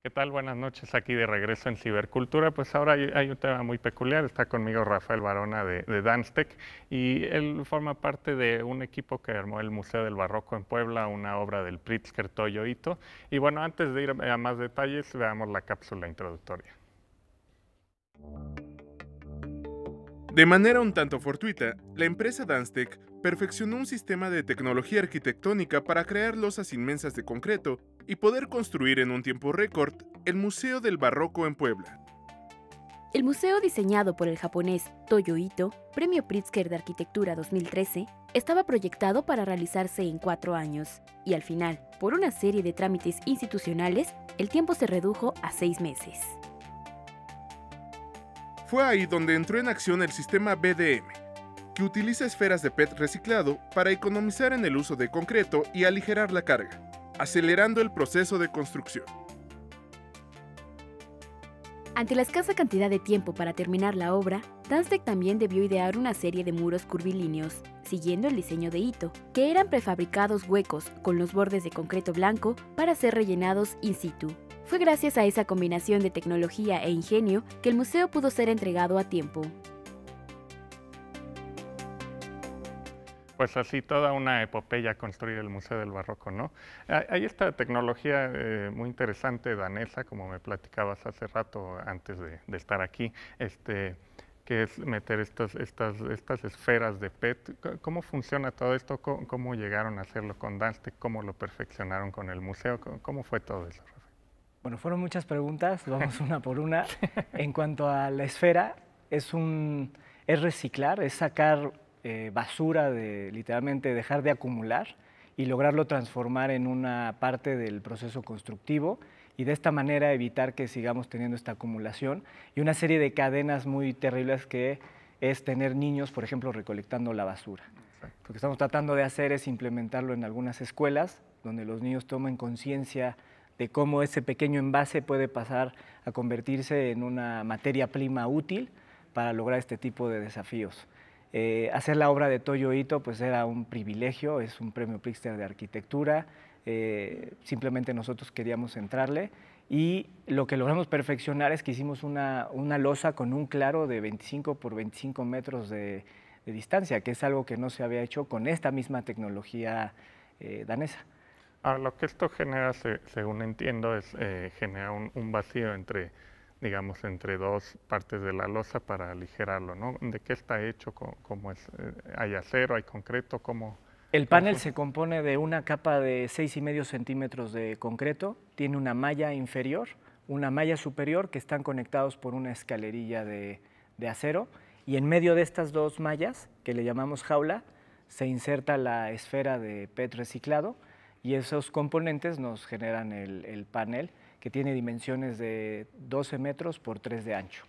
¿Qué tal? Buenas noches, aquí de regreso en Cibercultura. Pues ahora hay un tema muy peculiar. Está conmigo Rafael Barona de Danstec y él forma parte de un equipo que armó el Museo del Barroco en Puebla, una obra del Pritzker Toyo Ito. Y bueno, antes de ir a más detalles, veamos la cápsula introductoria. De manera un tanto fortuita, la empresa Danstec perfeccionó un sistema de tecnología arquitectónica para crear losas inmensas de concreto y poder construir en un tiempo récord el Museo del Barroco en Puebla. El museo diseñado por el japonés Toyo Ito, Premio Pritzker de Arquitectura 2013, estaba proyectado para realizarse en 4 años, y al final, por una serie de trámites institucionales, el tiempo se redujo a 6 meses. Fue ahí donde entró en acción el sistema BDM, que utiliza esferas de PET reciclado para economizar en el uso de concreto y aligerar la carga, acelerando el proceso de construcción. Ante la escasa cantidad de tiempo para terminar la obra, Danstec también debió idear una serie de muros curvilíneos, siguiendo el diseño de Ito, que eran prefabricados huecos con los bordes de concreto blanco para ser rellenados in situ. Fue gracias a esa combinación de tecnología e ingenio que el museo pudo ser entregado a tiempo. Pues así toda una epopeya construir el Museo del Barroco, ¿no? Hay esta tecnología muy interesante danesa, como me platicabas hace rato antes de estar aquí, que es meter estas esferas de PET. ¿Cómo funciona todo esto? ¿Cómo llegaron a hacerlo con Danstec? ¿Cómo lo perfeccionaron con el museo? ¿Cómo fue todo eso, Rafael? Bueno, fueron muchas preguntas, vamos una por una. En cuanto a la esfera, es reciclar, es sacar basura, literalmente dejar de acumular y lograrlo transformar en una parte del proceso constructivo y de esta manera evitar que sigamos teniendo esta acumulación y una serie de cadenas muy terribles que es tener niños, por ejemplo, recolectando la basura. Lo que estamos tratando de hacer es implementarlo en algunas escuelas donde los niños tomen conciencia de cómo ese pequeño envase puede pasar a convertirse en una materia prima útil para lograr este tipo de desafíos. Hacer la obra de Toyo Ito pues era un privilegio, es un premio Pritzker de arquitectura, simplemente nosotros queríamos entrarle y lo que logramos perfeccionar es que hicimos una losa con un claro de 25 por 25 metros de distancia, que es algo que no se había hecho con esta misma tecnología danesa. Ahora, lo que esto genera, según entiendo, es genera un vacío digamos, entre dos partes de la losa para aligerarlo, ¿no? ¿De qué está hecho? ¿Cómo es? ¿Hay acero? ¿Hay concreto? El ¿Cómo panel se compone de una capa de 6,5 centímetros de concreto, tiene una malla inferior, una malla superior que están conectados por una escalerilla de acero y en medio de estas dos mallas, que le llamamos jaula, se inserta la esfera de PET reciclado y esos componentes nos generan el panel que tiene dimensiones de 12 metros por 3 de ancho.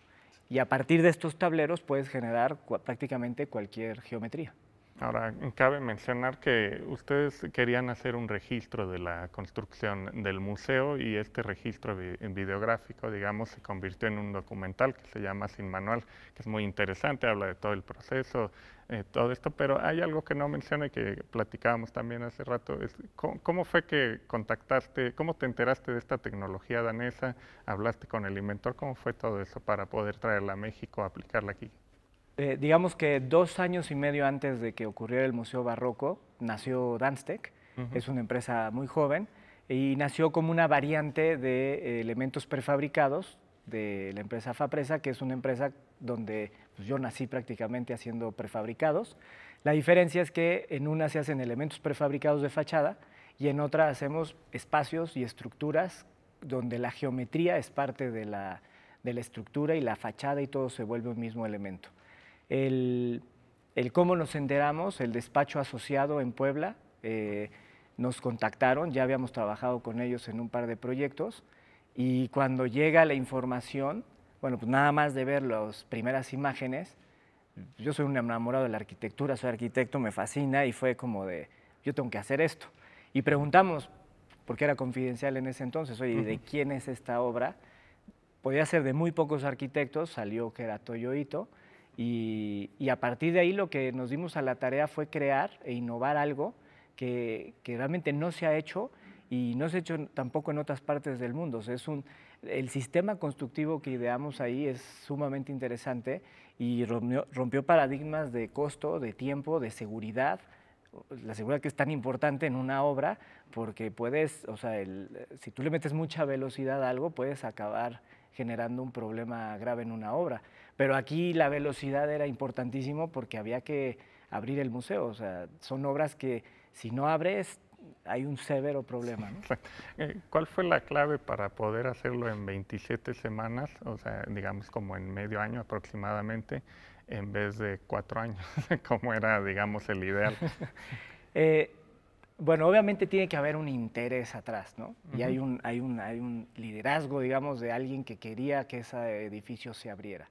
Y a partir de estos tableros puedes generar prácticamente cualquier geometría. Ahora, cabe mencionar que ustedes querían hacer un registro de la construcción del museo y este registro videográfico, digamos, se convirtió en un documental que se llama Sin Manual, que es muy interesante, habla de todo el proceso, todo esto, pero hay algo que no mencioné que platicábamos también hace rato, es ¿cómo fue que contactaste, cómo te enteraste de esta tecnología danesa, hablaste con el inventor, cómo fue todo eso para poder traerla a México, aplicarla aquí? Digamos que 2 años y medio antes de que ocurriera el Museo Barroco, nació Danstec, es una empresa muy joven, y nació como una variante de elementos prefabricados de la empresa Fapresa, que es una empresa donde pues, yo nací prácticamente haciendo prefabricados. La diferencia es que en una se hacen elementos prefabricados de fachada y en otra hacemos espacios y estructuras donde la geometría es parte de la estructura y la fachada y todo se vuelve un mismo elemento. El cómo nos enteramos, el despacho asociado en Puebla, nos contactaron, ya habíamos trabajado con ellos en un par de proyectos y cuando llega la información, bueno, pues nada más de ver las primeras imágenes, yo soy un enamorado de la arquitectura, soy arquitecto, me fascina y fue como de, yo tengo que hacer esto. Y preguntamos, porque era confidencial en ese entonces, oye, ¿de quién es esta obra? Podía ser de muy pocos arquitectos, salió que era Toyo Ito, y a partir de ahí lo que nos dimos a la tarea fue crear e innovar algo que realmente no se ha hecho y no se ha hecho tampoco en otras partes del mundo. O sea, el sistema constructivo que ideamos ahí es sumamente interesante y rompió paradigmas de costo, de tiempo, de seguridad. La seguridad que es tan importante en una obra, porque puedes, o sea, si tú le metes mucha velocidad a algo, puedes acabar generando un problema grave en una obra. Pero aquí la velocidad era importantísimo porque había que abrir el museo. O sea, son obras que si no abres, hay un severo problema, ¿no? ¿Cuál fue la clave para poder hacerlo en 27 semanas, o sea, digamos como en medio año aproximadamente, en vez de 4 años, como era, digamos, el ideal? Bueno, obviamente tiene que haber un interés atrás, ¿no? Y hay un liderazgo, digamos, de alguien que quería que ese edificio se abriera.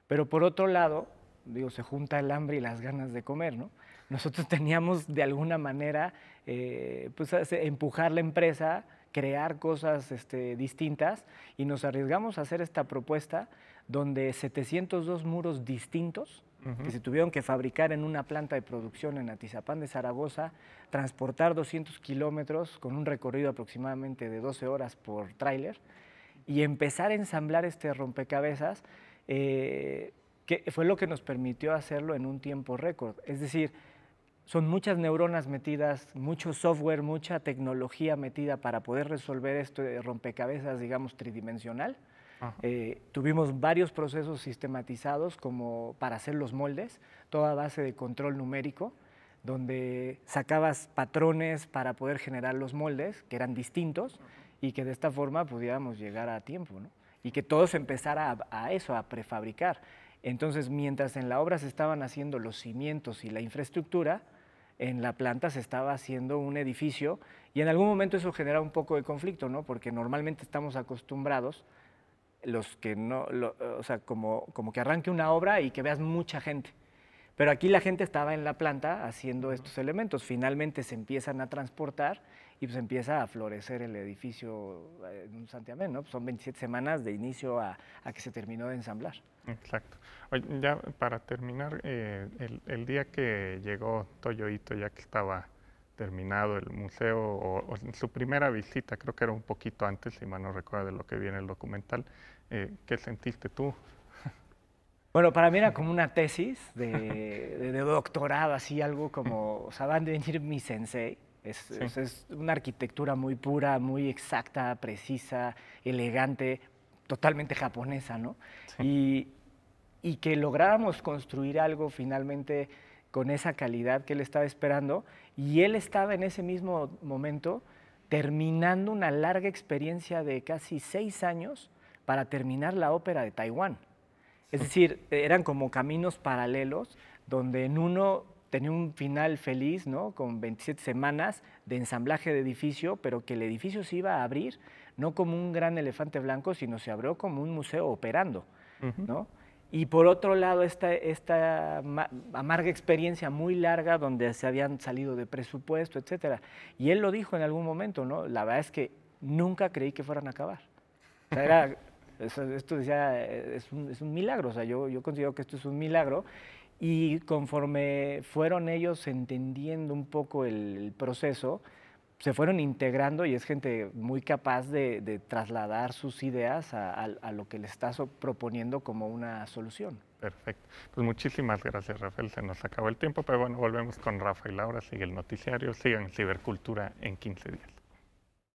Pero por otro lado, digo, se junta el hambre y las ganas de comer, ¿no? Nosotros teníamos de alguna manera, pues, empujar la empresa, crear cosas distintas, y nos arriesgamos a hacer esta propuesta donde 702 muros distintos que se tuvieron que fabricar en una planta de producción en Atizapán de Zaragoza, transportar 200 kilómetros con un recorrido aproximadamente de 12 horas por tráiler y empezar a ensamblar este rompecabezas, que fue lo que nos permitió hacerlo en un tiempo récord. Es decir, son muchas neuronas metidas, mucho software, mucha tecnología metida para poder resolver esto de rompecabezas, digamos, tridimensional. Tuvimos varios procesos sistematizados como para hacer los moldes, toda base de control numérico, donde sacabas patrones para poder generar los moldes, que eran distintos, y que de esta forma pudiéramos llegar a tiempo, ¿no? Y que todo se empezara a prefabricar. Entonces, mientras en la obra se estaban haciendo los cimientos y la infraestructura, en la planta se estaba haciendo un edificio, y en algún momento eso genera un poco de conflicto, ¿no? Porque normalmente estamos acostumbrados, los que no, o sea, como que arranque una obra y que veas mucha gente. Pero aquí la gente estaba en la planta haciendo estos elementos. Finalmente se empiezan a transportar y pues empieza a florecer el edificio en un santiamén, ¿no? Pues son 27 semanas de inicio a que se terminó de ensamblar. Exacto. Oye, ya para terminar, el día que llegó Toyo Ito, ya que estaba terminado el museo, o en su primera visita, creo que era un poquito antes, si mal no recuerdo de lo que viene el documental, ¿qué sentiste tú? Bueno, para mí era como una tesis de doctorado, así algo como, o sea, van a venir mi sensei. Es una arquitectura muy pura, muy exacta, precisa, elegante, totalmente japonesa, ¿no? Sí. Y que lográramos construir algo finalmente con esa calidad que él estaba esperando, y él estaba en ese mismo momento terminando una larga experiencia de casi 6 años para terminar la ópera de Taiwán. Es decir, eran como caminos paralelos, donde en uno tenía un final feliz, ¿no? Con 27 semanas de ensamblaje de edificio, pero que el edificio se iba a abrir no como un gran elefante blanco, sino se abrió como un museo operando, ¿no? Y por otro lado, esta amarga experiencia muy larga donde se habían salido de presupuesto, etcétera. Y él lo dijo en algún momento, ¿no? La verdad es que nunca creí que fueran a acabar. O sea, esto decía, es un milagro, o sea, yo considero que esto es un milagro. Y conforme fueron ellos entendiendo un poco el proceso, se fueron integrando, y es gente muy capaz de trasladar sus ideas a lo que le estás proponiendo como una solución. Perfecto. Pues muchísimas gracias, Rafael. Se nos acabó el tiempo, pero bueno, volvemos con Rafa y Laura. Sigue el noticiario. Sigan Cibercultura en 15 días.